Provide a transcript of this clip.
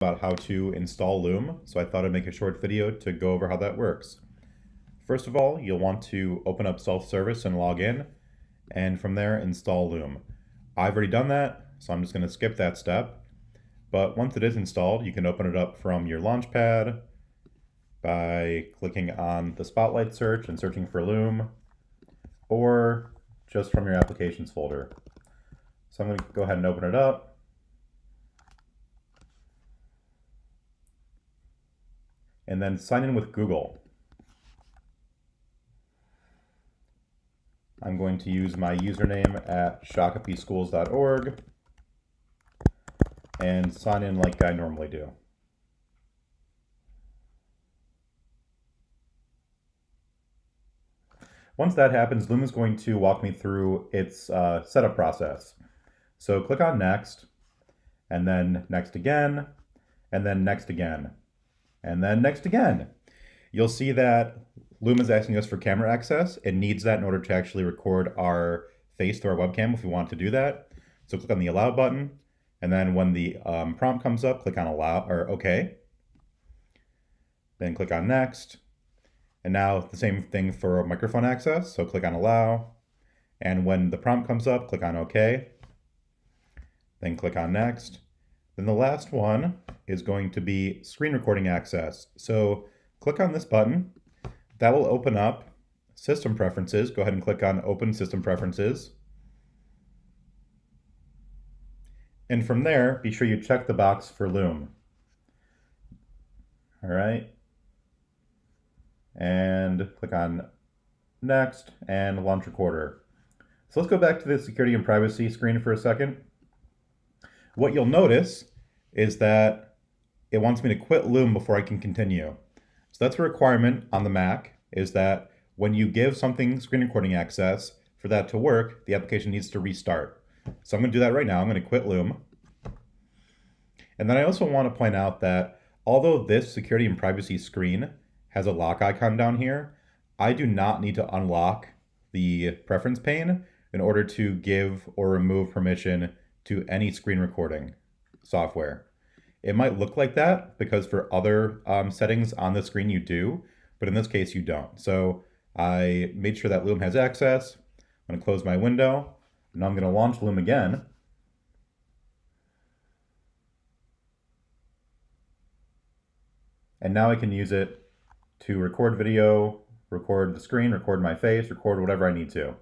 About how to install Loom, so I thought I'd make a short video to go over how that works. First of all, you'll want to open up self-service and log in, and from there install Loom. I've already done that, so I'm just going to skip that step. But once it is installed, you can open it up from your Launchpad by clicking on the Spotlight search and searching for Loom, or just from your Applications folder. So I'm going to go ahead and open it up. And then sign in with Google. I'm going to use my username at shakopeschools.org and sign in like I normally do. Once that happens, Loom is going to walk me through its setup process. So click on Next, and then Next again, and then Next again, and then Next again. You'll see that Loom is asking us for camera access. It needs that in order to actually record our face through our webcam if we want to do that. So click on the Allow button, and then when the prompt comes up, click on Allow or OK. Then click on Next. And now the same thing for microphone access. So click on Allow. And when the prompt comes up, click on OK. Then click on Next. Then the last one is going to be screen recording access. So click on this button. That will open up System Preferences. Go ahead and click on Open System Preferences. And from there, be sure you check the box for Loom. All right. And click on Next and Launch Recorder. So let's go back to the security and privacy screen for a second. What you'll notice is that it wants me to quit Loom before I can continue. So that's a requirement on the Mac, is that when you give something screen recording access, for that to work, the application needs to restart. So I'm going to do that right now. I'm going to quit Loom. And then I also want to point out that although this security and privacy screen has a lock icon down here, I do not need to unlock the preference pane in order to give or remove permission to any screen recording software. It might look like that because for other settings on the screen you do, but in this case you don't. So I made sure that Loom has access. I'm going to close my window. Now I'm going to launch Loom again. And now I can use it to record video, record the screen, record my face, record whatever I need to.